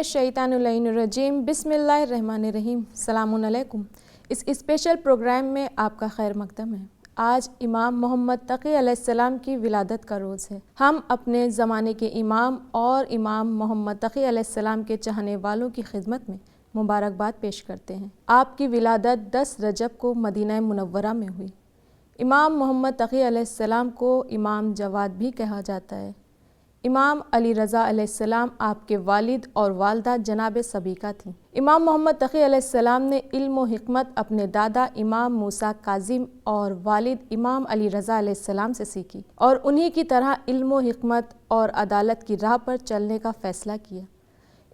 मिनश्शैतानिर्रजीम बिस्मिल्लाहिर्रहमानिर्रहीम। सलाम अलैकुम। इस स्पेशल प्रोग्राम में आपका खैर मकदम है। आज इमाम मोहम्मद तक़ी अलैहिस्सलाम की विलादत का रोज़ है। हम अपने ज़माने के इमाम और इमाम मोहम्मद तक़ी अलैहिस्सलाम के चाहने वालों की खिदमत में मुबारकबाद पेश करते हैं। आपकी विलादत 10 रजब को मदीना मुनव्वरा में हुई। इमाम मोहम्मद तक़ी अलैहिस्सलाम को इमाम जवाद भी कहा जाता है। इमाम अली रज़ा अलैहिस्सलाम आपके वालिद और वालदा जनाब सबीका थीं। इमाम मोहम्मद तक़ी अलैहिस्सलाम ने इल्म व हिकमत अपने दादा इमाम मूसा काज़िम और वालिद इमाम अली रज़ा अलैहिस्सलाम से सीखी और उन्हीं की तरह इल्म व हिकमत और अदालत की राह पर चलने का फ़ैसला किया।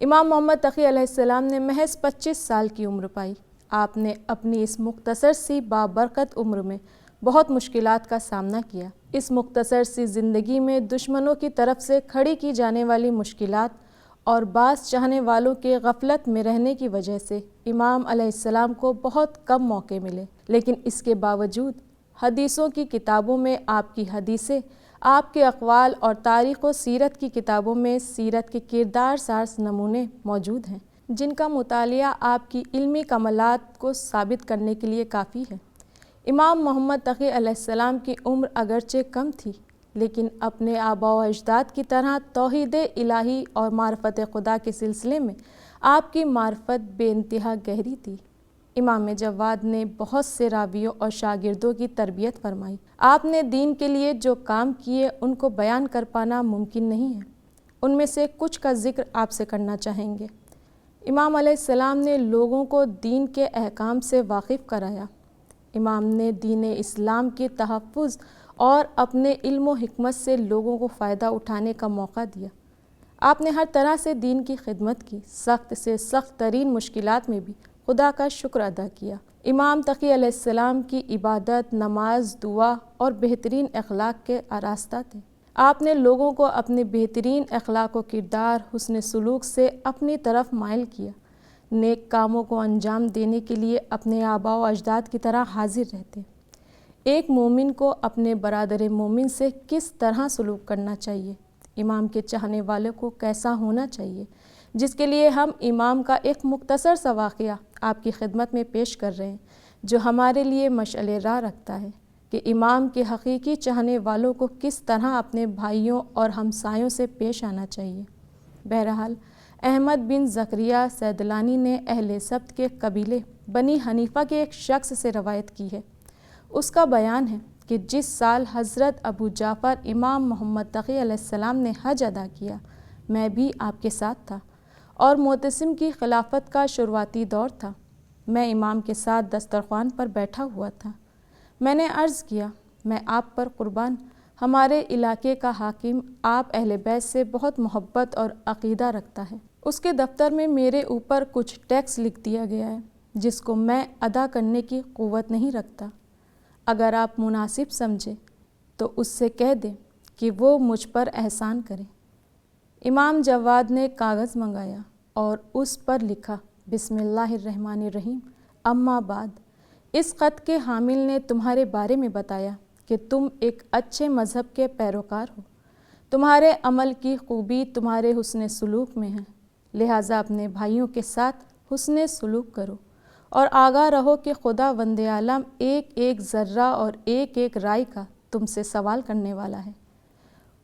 इमाम मोहम्मद तक़ी अलैहिस्सलाम ने महज 25 साल की उम्र पाई। आपने अपनी इस मुख्तसर सी बाबरकत उम्र में बहुत मुश्किलात का सामना किया। इस मुख्तसर सी ज़िंदगी में दुश्मनों की तरफ से खड़ी की जाने वाली मुश्किलात और बास चाहने वालों के गफलत में रहने की वजह से इमाम अलैहिस्सलाम को बहुत कम मौके मिले, लेकिन इसके बावजूद हदीसों की किताबों में आपकी हदीसें, आपके अक़वाल और तारीख़ व सीरत की किताबों में सीरत के किरदार साज नमूने मौजूद हैं, जिनका मुतालिया आपकी इल्मी कमालात को साबित करने के लिए काफ़ी है। इमाम मोहम्मद तक़ी अलैहिस्सलाम की उम्र अगरचे कम थी, लेकिन अपने आबा व अजदाद की तरह तौहीद इलाही और मार्फत खुदा के सिलसिले में आपकी मार्फत बेइंतहा गहरी थी। इमाम जवाद ने बहुत से रावियों और शागिर्दों की तरबियत फरमाई। आपने दीन के लिए जो काम किए उनको बयान कर पाना मुमकिन नहीं है। उनमें से कुछ का ज़िक्र आपसे करना चाहेंगे। इमाम अलैहिस्सलाम ने लोगों को दीन के अहकाम से वाकिफ़ कराया। इमाम ने दीन इस्लाम की तहफ़्फ़ुज़ और अपने इल्म व हिकमत से लोगों को फ़ायदा उठाने का मौका दिया। आपने हर तरह से दीन की खिदमत की, सख्त से सख्त तरीन मुश्किलात में भी खुदा का शुक्र अदा किया। इमाम तक़ी अलैहिस्सलाम की इबादत, नमाज, दुआ और बेहतरीन अखलाक के आरास्ता थे। आपने लोगों को अपने बेहतरीन अखलाक व किरदार, हुस्न सलूक से अपनी तरफ माइल किया। नेक कामों को अंजाम देने के लिए अपने आबा व अजदाद की तरह हाजिर रहते। एक मोमिन को अपने बरादर मोमिन से किस तरह सलूक करना चाहिए, इमाम के चाहने वाले को कैसा होना चाहिए, जिसके लिए हम इमाम का एक मुख्तसर सा वाक़या आपकी खिदमत में पेश कर रहे हैं, जो हमारे लिए मशअल राह रखता है कि इमाम के हकीकी चाहने वालों को किस तरह अपने भाइयों और हमसायों से पेश आना चाहिए। बहरहाल अहमद बिन ज़करिया सैदलानी ने अहले सब्त के कबीले बनी हनीफ़ा के एक शख्स से रवायत की है। उसका बयान है कि जिस साल हज़रत अबू जाफ़र इमाम मोहम्मद तक़ी अलैहिस्सलाम ने हज अदा किया, मैं भी आपके साथ था और मोतसिम की खिलाफत का शुरुआती दौर था। मैं इमाम के साथ दस्तरख़्वान पर बैठा हुआ था। मैंने अर्ज़ किया, मैं आप पर कुर्बान, हमारे इलाके का हाकिम आप अहले बैत से बहुत मोहब्बत और अक़ीदा रखता है। उसके दफ्तर में मेरे ऊपर कुछ टैक्स लिख दिया गया है, जिसको मैं अदा करने की क़ुव्वत नहीं रखता। अगर आप मुनासिब समझे तो उससे कह दें कि वो मुझ पर एहसान करे। इमाम जवाद ने कागज़ मंगाया और उस पर लिखा, बिस्मिल्लाहिर्रहमानिर्रहीम, अम्मा बाद। इस ख़त के हामिल ने तुम्हारे बारे में बताया कि तुम एक अच्छे मज़हब के पैरोकार हो। तुम्हारे अमल की खूबी तुम्हारे हुस्न सलूक में है, लिहाजा अपने भाइयों के साथ हुस्न सलूक करो और आगाह रहो कि खुदा वंदे आलम एक एक ज़र्रा और एक एक राय का तुमसे सवाल करने वाला है।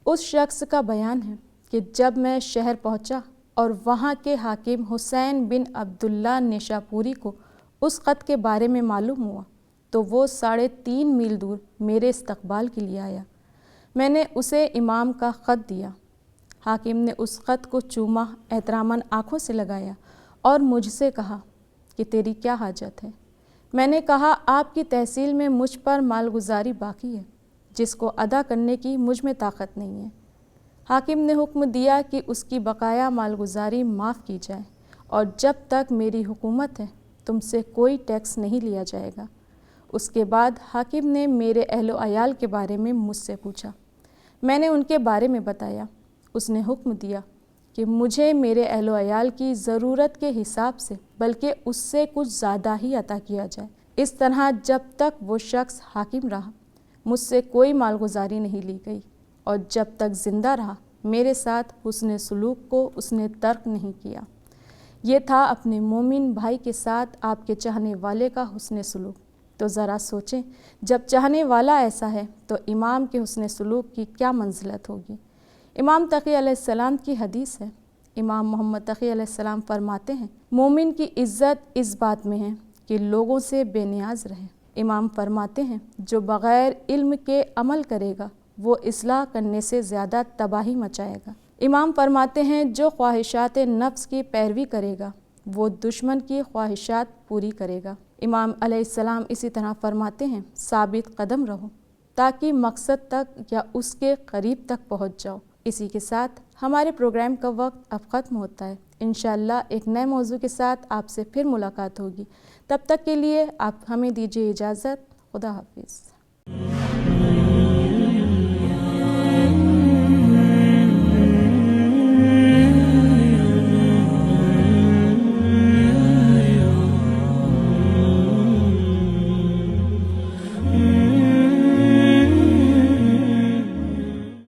उस शख्स का बयान है कि जब मैं शहर पहुंचा और वहां के हाकिम हुसैन बिन अब्दुल्ला निशापुरी को उस ख़त के बारे में मालूम हुआ, तो वो 3.5 मील दूर मेरे इस्तकबाल के लिए आया। मैंने उसे इमाम का ख़त दिया। हाकिम ने उस ख़त को चूमा, एहतरामन आँखों से लगाया और मुझसे कहा कि तेरी क्या हाजत है। मैंने कहा, आपकी तहसील में मुझ पर मालगुजारी बाकी है, जिसको अदा करने की मुझ में ताकत नहीं है। हाकिम ने हुक्म दिया कि उसकी बकाया मालगुजारी माफ़ की जाए और जब तक मेरी हुकूमत है तुमसे कोई टैक्स नहीं लिया जाएगा। उसके बाद हाकिम ने मेरे अहलो अयाल के बारे में मुझसे पूछा। मैंने उनके बारे में बताया। उसने हुक्म दिया कि मुझे मेरे अहलो अयाल की ज़रूरत के हिसाब से बल्कि उससे कुछ ज़्यादा ही अता किया जाए। इस तरह जब तक वो शख्स हाकिम रहा, मुझसे कोई मालगुजारी नहीं ली गई और जब तक ज़िंदा रहा मेरे साथ हुस्न सलूक को उसने तर्क नहीं किया। یہ تھا اپنے مومن بھائی کے ساتھ آپ کے چاہنے والے کا حسن سلوک۔ تو ذرا سوچیں، جب چاہنے والا ایسا ہے تو امام کے حسن سلوک کی کیا منزلت ہوگی۔ امام تقی علیہ السلام کی حدیث ہے، امام محمد تقی علیہ السلام فرماتے ہیں، مومن کی عزت اس بات میں ہے کہ لوگوں سے بے نیاز رہے۔ امام فرماتے ہیں، جو بغیر علم کے عمل کرے گا وہ اصلاح کرنے سے زیادہ تباہی مچائے گا۔ امام فرماتے ہیں، جو خواہشات نفس کی پیروی کرے گا وہ دشمن کی خواہشات پوری کرے گا۔ امام علیہ السلام اسی طرح فرماتے ہیں، ثابت قدم رہو تاکہ مقصد تک یا اس کے قریب تک پہنچ جاؤ۔ اسی کے ساتھ ہمارے پروگرام کا وقت اب ختم ہوتا ہے۔ انشاءاللہ ایک نئے موضوع کے ساتھ آپ سے پھر ملاقات ہوگی۔ تب تک کے لیے آپ ہمیں دیجیے اجازت۔ خدا حافظ۔